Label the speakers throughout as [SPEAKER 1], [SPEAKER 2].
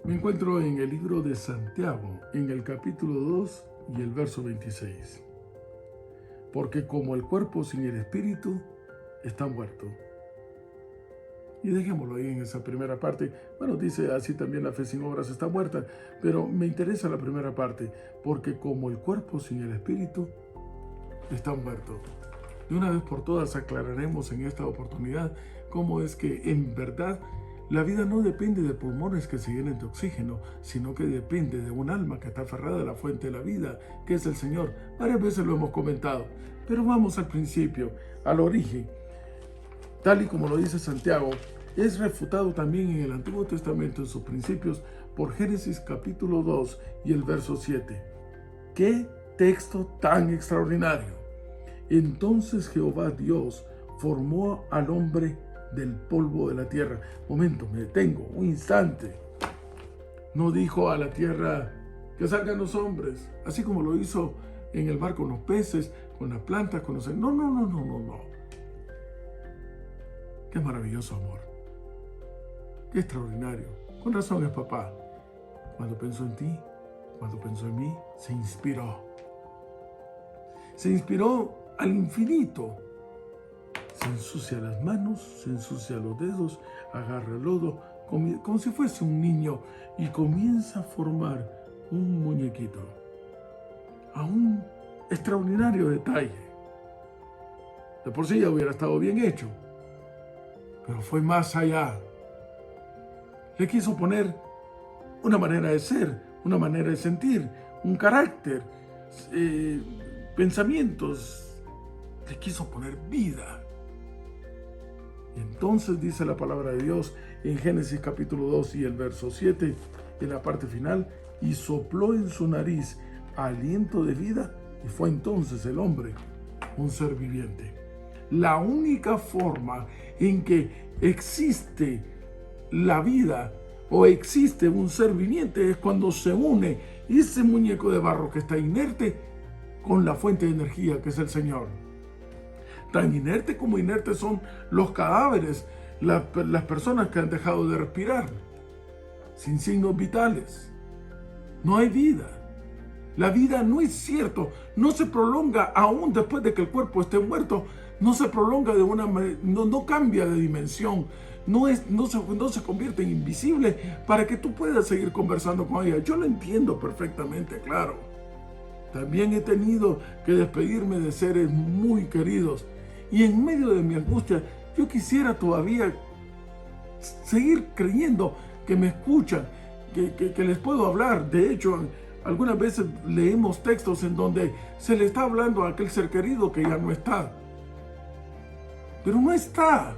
[SPEAKER 1] Me encuentro en el libro de Santiago, en el capítulo 2 y el verso 26. Porque como el cuerpo sin el espíritu está muerto. Y dejémoslo ahí en esa primera parte. Bueno, dice así también: la fe sin obras está muerta. Pero me interesa la primera parte. Porque como el cuerpo sin el espíritu está muerto. De una vez por todas aclararemos en esta oportunidad cómo es que en verdad la vida no depende de pulmones que se llenen de oxígeno, sino que depende de un alma que está aferrada a la fuente de la vida, que es el Señor. Varias veces lo hemos comentado, pero vamos al principio, al origen. Tal y como lo dice Santiago, es refutado también en el Antiguo Testamento en sus principios por Génesis capítulo 2 y el verso 7. ¡Qué texto tan extraordinario! Entonces Jehová Dios formó al hombre del polvo de la tierra. Momento, me detengo, un instante. No dijo a la tierra que salgan los hombres, así como lo hizo en el mar con los peces, con las plantas, con los... No. Qué maravilloso amor. Qué extraordinario. Con razón es papá. Cuando pensó en ti, cuando pensó en mí, se inspiró. Se inspiró al infinito. Se ensucia las manos, se ensucia los dedos, agarra el lodo, como si fuese un niño, y comienza a formar un muñequito. A un extraordinario detalle. De por sí ya hubiera estado bien hecho, pero fue más allá. Le quiso poner una manera de ser, una manera de sentir, un carácter, pensamientos. Le quiso poner vida. Entonces dice la palabra de Dios en Génesis capítulo 2 y el verso 7, en la parte final: y sopló en su nariz aliento de vida, y fue entonces el hombre un ser viviente. La única forma en que existe la vida o existe un ser viviente es cuando se une ese muñeco de barro que está inerte con la fuente de energía que es el Señor. Tan inerte como inertes son los cadáveres, las personas que han dejado de respirar, sin signos vitales. No hay vida. La vida no es cierto, no se prolonga aún después de que el cuerpo esté muerto, no se prolonga de una manera, no cambia de dimensión, no se convierte en invisible para que tú puedas seguir conversando con ella. Yo lo entiendo perfectamente, claro. También he tenido que despedirme de seres muy queridos. Y en medio de mi angustia, yo quisiera todavía seguir creyendo que me escuchan, que les puedo hablar. De hecho, algunas veces leemos textos en donde se le está hablando a aquel ser querido que ya no está. Pero no está.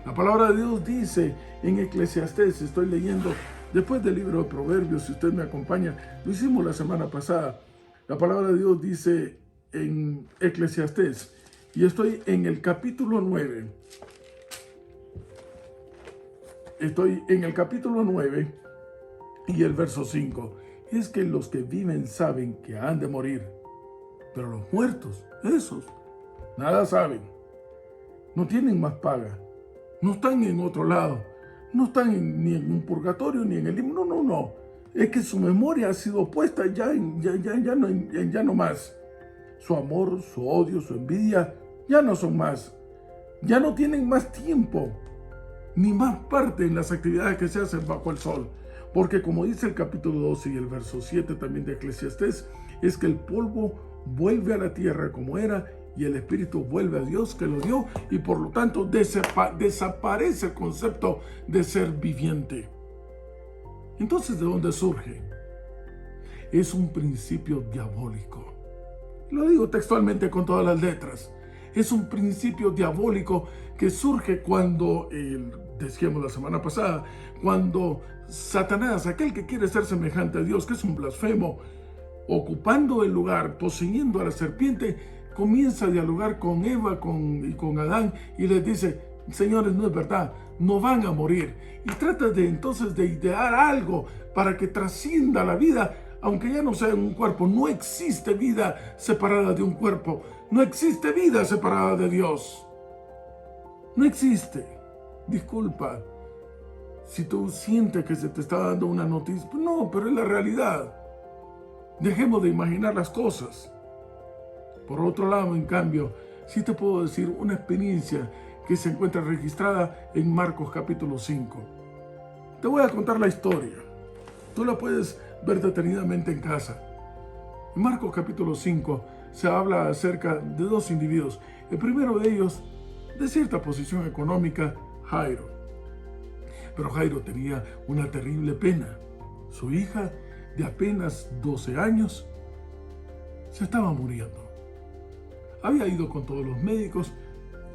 [SPEAKER 1] La palabra de Dios dice en Eclesiastés, estoy leyendo después del libro de Proverbios, si usted me acompaña, lo hicimos la semana pasada. La palabra de Dios dice en Eclesiastés, y estoy en el capítulo 9. Estoy en el capítulo 9 y el verso 5. Es que los que viven saben que han de morir, pero los muertos, esos, nada saben. No tienen más paga. No están en otro lado. No están ni en un purgatorio ni en el limbo. No. Es que su memoria ha sido puesta ya no más. Su amor, su odio, su envidia ya no son más. Ya no tienen más tiempo ni más parte en las actividades que se hacen bajo el sol. Porque como dice el capítulo 12 y el verso 7 también de Eclesiastés, es que el polvo vuelve a la tierra como era y el espíritu vuelve a Dios que lo dio, y por lo tanto desaparece el concepto de ser viviente. Entonces, ¿de dónde surge? Es un principio diabólico. Lo digo textualmente con todas las letras. Es un principio diabólico que surge cuando, decíamos la semana pasada, cuando Satanás, aquel que quiere ser semejante a Dios, que es un blasfemo, ocupando el lugar, poseyendo a la serpiente, comienza a dialogar con Eva y con Adán y les dice: señores, no es verdad, no van a morir. Y trata entonces de idear algo para que trascienda la vida, aunque ya no sea en un cuerpo. No existe vida separada de un cuerpo. No existe vida separada de Dios. No existe. Disculpa. Si tú sientes que se te está dando una noticia, pues no, pero es la realidad. Dejemos de imaginar las cosas. Por otro lado, en cambio, sí te puedo decir una experiencia que se encuentra registrada en Marcos capítulo 5. Te voy a contar la historia. Tú la puedes ver detenidamente en casa. En Marcos capítulo 5 se habla acerca de dos individuos. El primero de ellos, de cierta posición económica, Jairo. Pero Jairo tenía una terrible pena. Su hija, de apenas 12 años, se estaba muriendo. Había ido con todos los médicos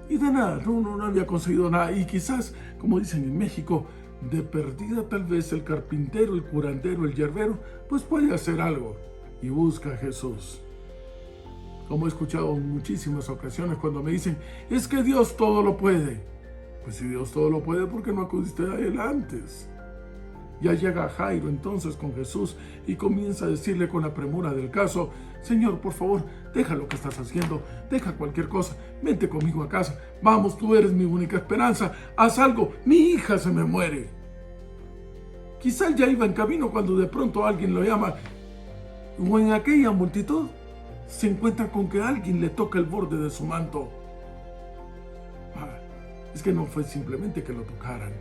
[SPEAKER 1] y de nada, no había conseguido nada. Y quizás, como dicen en México, de perdida tal vez el carpintero, el curandero, el yerbero, pues puede hacer algo. Y busca a Jesús. Como he escuchado en muchísimas ocasiones cuando me dicen, es que Dios todo lo puede. Pues si Dios todo lo puede, ¿por qué no acudiste a Él antes? Ya llega Jairo entonces con Jesús y comienza a decirle con la premura del caso, Señor, por favor, deja lo que estás haciendo, deja cualquier cosa, vente conmigo a casa, vamos, tú eres mi única esperanza, haz algo, mi hija se me muere. Quizás ya iba en camino cuando de pronto alguien lo llama, o en aquella multitud se encuentra con que alguien le toca el borde de su manto. Es que no fue simplemente que lo tocaran,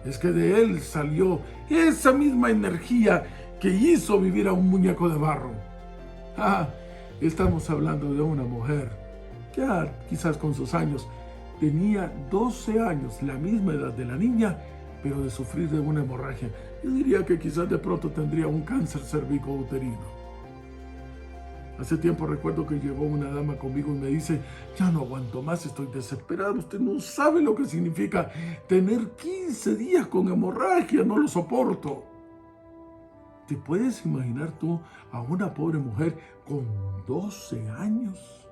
[SPEAKER 1] es que de él salió esa misma energía que hizo vivir a un muñeco de barro. Estamos hablando de una mujer que quizás con sus años tenía 12 años, la misma edad de la niña, pero de sufrir de una hemorragia. Yo diría que quizás de pronto tendría un cáncer cervicouterino. Hace tiempo recuerdo que llegó una dama conmigo y me dice, ya no aguanto más, estoy desesperado, usted no sabe lo que significa tener 15 días con hemorragia, no lo soporto. ¿Te puedes imaginar tú a una pobre mujer con 12 años?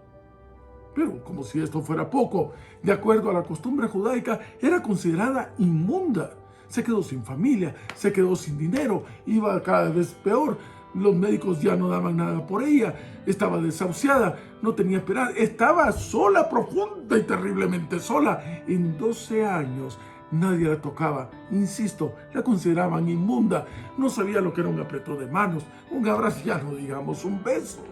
[SPEAKER 1] Pero como si esto fuera poco, de acuerdo a la costumbre judaica, era considerada inmunda. Se quedó sin familia, se quedó sin dinero, iba cada vez peor. Los médicos ya no daban nada por ella, estaba desahuciada, no tenía esperanza, estaba sola, profunda y terriblemente sola. En 12 años nadie la tocaba, insisto, la consideraban inmunda, no sabía lo que era un apretón de manos, un abrazo, ya no digamos un beso.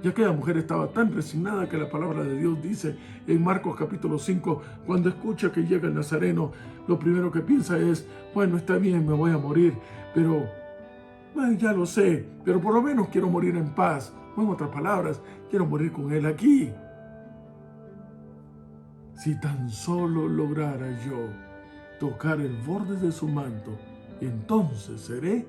[SPEAKER 1] Y aquella mujer estaba tan resignada que la palabra de Dios dice en Marcos capítulo 5, cuando escucha que llega el Nazareno, lo primero que piensa es, bueno, está bien, me voy a morir, pero ya lo sé, pero por lo menos quiero morir en paz. O en otras palabras, quiero morir con Él aquí. Si tan solo lograra yo tocar el borde de su manto, entonces seré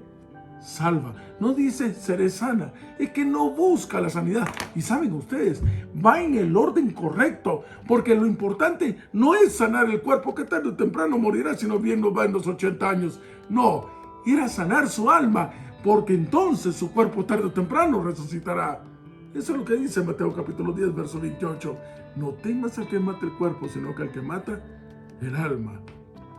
[SPEAKER 1] salva. No dice seré sana, es que no busca la sanidad. Y saben ustedes, va en el orden correcto, porque lo importante no es sanar el cuerpo que tarde o temprano morirá, sino bien nos va en los 80 años. No, era sanar su alma, porque entonces su cuerpo tarde o temprano resucitará. Eso es lo que dice Mateo capítulo 10, verso 28. No temas al que mata el cuerpo, sino que al que mata el alma.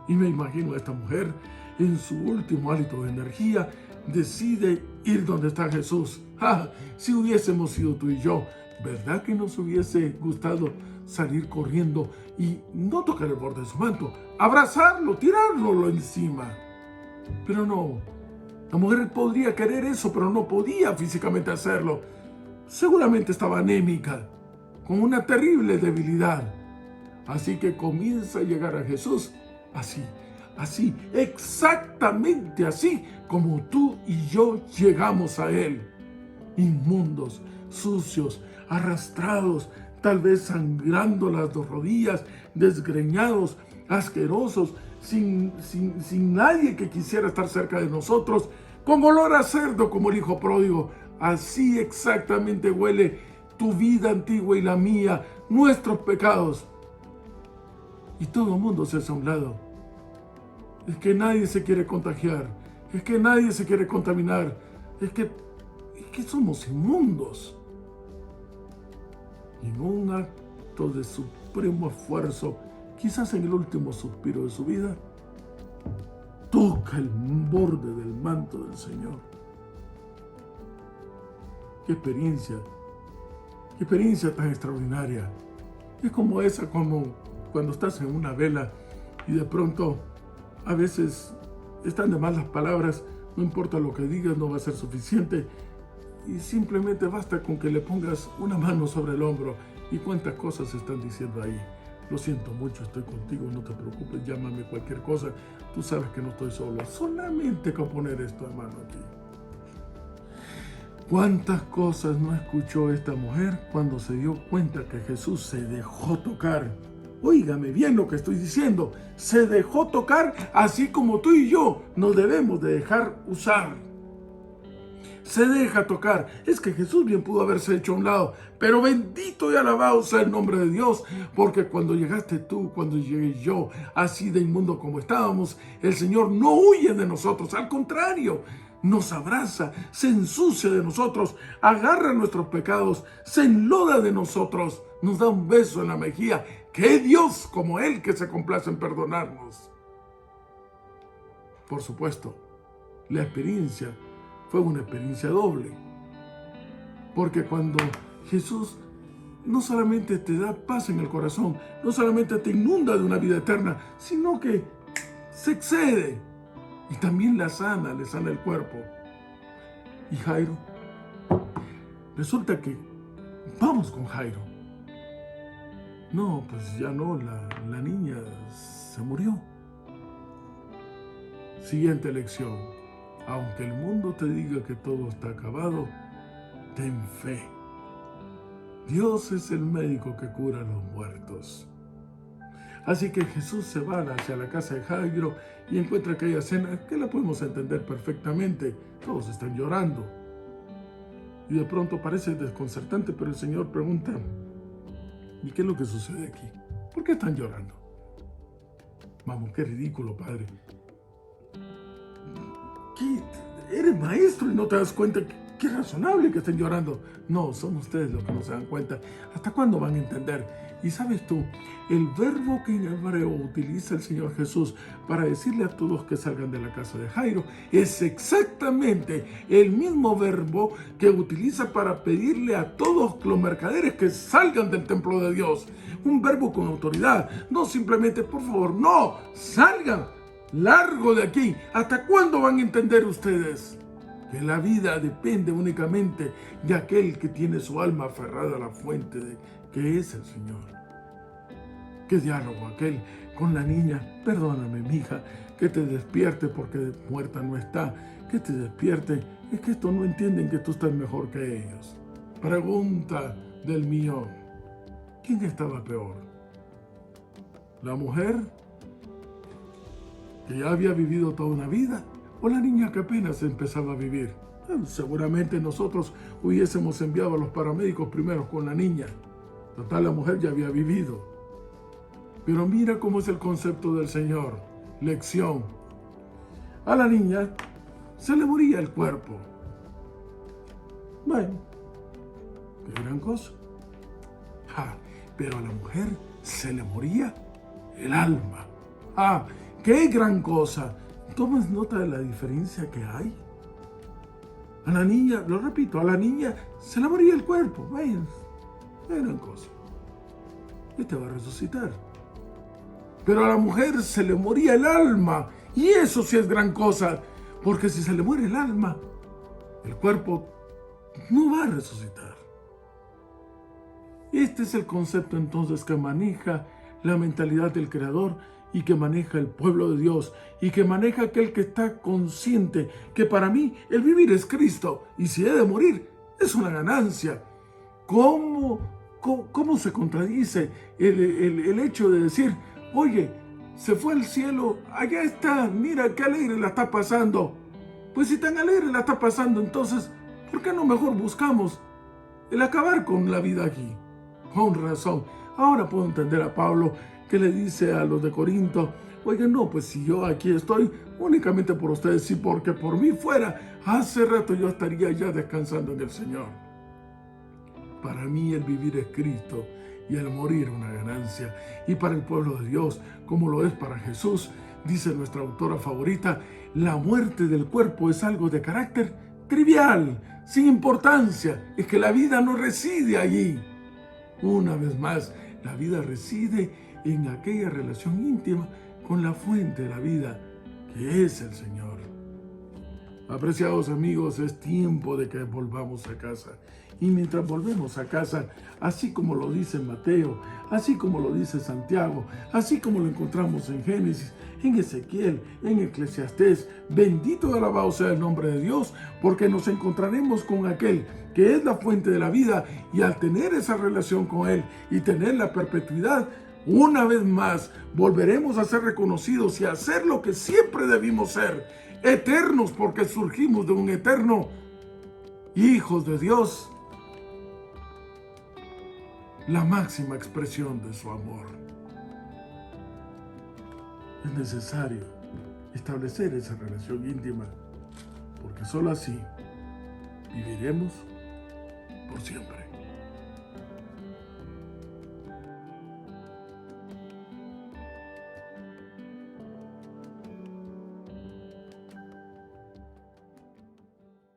[SPEAKER 1] Y me imagino a esta mujer, en su último hálito de energía, decide ir donde está Jesús. Si hubiésemos sido tú y yo, ¿verdad que nos hubiese gustado salir corriendo y no tocar el borde de su manto, abrazarlo, tirárnoslo encima? Pero no. La mujer podría querer eso, pero no podía físicamente hacerlo. Seguramente estaba anémica, con una terrible debilidad. Así que comienza a llegar a Jesús así, exactamente así como tú y yo llegamos a Él. Inmundos, sucios, arrastrados, tal vez sangrando las dos rodillas, desgreñados, asquerosos, sin nadie que quisiera estar cerca de nosotros, con olor a cerdo como el hijo pródigo. Así exactamente huele tu vida antigua y la mía, nuestros pecados. Y todo el mundo se hace a un lado. Es que nadie se quiere contagiar, es que nadie se quiere contaminar, es que somos inmundos. Y en un acto de supremo esfuerzo, quizás en el último suspiro de su vida, toca el borde del manto del Señor. ¡Qué experiencia! ¡Qué experiencia tan extraordinaria! Es como esa, como cuando estás en una vela y de pronto A veces están de más las palabras, no importa lo que digas, no va a ser suficiente. Y simplemente basta con que le pongas una mano sobre el hombro y cuántas cosas están diciendo ahí. Lo siento mucho, estoy contigo, no te preocupes, llámame cualquier cosa. Tú sabes que no estoy solo. Solamente con poner esto, hermano, aquí. ¿Cuántas cosas no escuchó esta mujer cuando se dio cuenta que Jesús se dejó tocar? Óigame bien lo que estoy diciendo. Se dejó tocar así como tú y yo nos debemos de dejar usar. Se deja tocar. Es que Jesús bien pudo haberse hecho a un lado, pero bendito y alabado sea el nombre de Dios, porque cuando llegaste tú, cuando llegué yo, así de inmundo como estábamos, el Señor no huye de nosotros, al contrario, nos abraza, se ensucia de nosotros, agarra nuestros pecados, se enloda de nosotros, nos da un beso en la mejilla. ¡Qué Dios como Él que se complace en perdonarnos! Por supuesto, la experiencia fue una experiencia doble, porque cuando Jesús no solamente te da paz en el corazón, no solamente te inunda de una vida eterna, sino que se excede y también le sana el cuerpo. Y Jairo, resulta que vamos con Jairo. No, pues ya no, la niña se murió. Siguiente lección. Aunque el mundo te diga que todo está acabado, ten fe. Dios es el médico que cura a los muertos. Así que Jesús se va hacia la casa de Jairo y encuentra aquella escena que la podemos entender perfectamente. Todos están llorando. Y de pronto parece desconcertante, pero el Señor pregunta, ¿y qué es lo que sucede aquí? ¿Por qué están llorando? Vamos, qué ridículo, Padre. ¿Qué? Eres maestro y no te das cuenta. Qué razonable que estén llorando. No, son ustedes los que no se dan cuenta. ¿Hasta cuándo van a entender? Y sabes tú, el verbo que en hebreo utiliza el Señor Jesús para decirle a todos que salgan de la casa de Jairo es exactamente el mismo verbo que utiliza para pedirle a todos los mercaderes que salgan del templo de Dios. Un verbo con autoridad, no simplemente por favor, no, salgan, largo de aquí. ¿Hasta cuándo van a entender ustedes que la vida depende únicamente de aquel que tiene su alma aferrada a la fuente que es el Señor? ¿Qué diálogo aquel con la niña? Perdóname, mija, que te despierte porque muerta no está. Que te despierte, es que esto no entienden que tú estás mejor que ellos. Pregunta del millón. ¿Quién estaba peor? ¿La mujer que ya había vivido toda una vida o la niña que apenas empezaba a vivir? Seguramente nosotros hubiésemos enviado a los paramédicos primero con la niña. Total, la mujer ya había vivido. Pero mira cómo es el concepto del Señor. Lección. A la niña se le moría el cuerpo. Bueno, qué gran cosa. Pero a la mujer se le moría el alma. ¡Qué gran cosa! ¿Tomas nota de la diferencia que hay? A la niña, lo repito, a la niña se le moría el cuerpo. Vaya, qué gran cosa. Este va a resucitar. Pero a la mujer se le moría el alma. Y eso sí es gran cosa. Porque si se le muere el alma, el cuerpo no va a resucitar. Este es el concepto entonces que maneja la mentalidad del Creador y que maneja el pueblo de Dios y que maneja aquel que está consciente que para mí el vivir es Cristo y si he de morir es una ganancia. ¿Cómo se contradice el hecho de decir, oye, se fue al cielo, allá está, mira qué alegre la está pasando? Pues si tan alegre la está pasando, entonces, ¿por qué no mejor buscamos el acabar con la vida aquí? Con razón. Ahora puedo entender a Pablo que le dice a los de Corinto, oigan, no, pues si yo aquí estoy únicamente por ustedes, sí, porque por mí fuera, hace rato yo estaría ya descansando en el Señor. Para mí el vivir es Cristo y el morir una ganancia. Y para el pueblo de Dios, como lo es para Jesús, dice nuestra autora favorita, la muerte del cuerpo es algo de carácter trivial, sin importancia. Es que la vida no reside allí. Una vez más, la vida reside en aquella relación íntima con la fuente de la vida, es el Señor. Apreciados amigos, es tiempo de que volvamos a casa. Y mientras volvemos a casa, así como lo dice Mateo, así como lo dice Santiago, así como lo encontramos en Génesis, en Ezequiel, en Eclesiastés, bendito y alabado sea el nombre de Dios, porque nos encontraremos con aquel que es la fuente de la vida, y al tener esa relación con Él y tener la perpetuidad, una vez más volveremos a ser reconocidos y a ser lo que siempre debimos ser, eternos, porque surgimos de un eterno, hijos de Dios, la máxima expresión de su amor. Es necesario establecer esa relación íntima, porque solo así viviremos por siempre.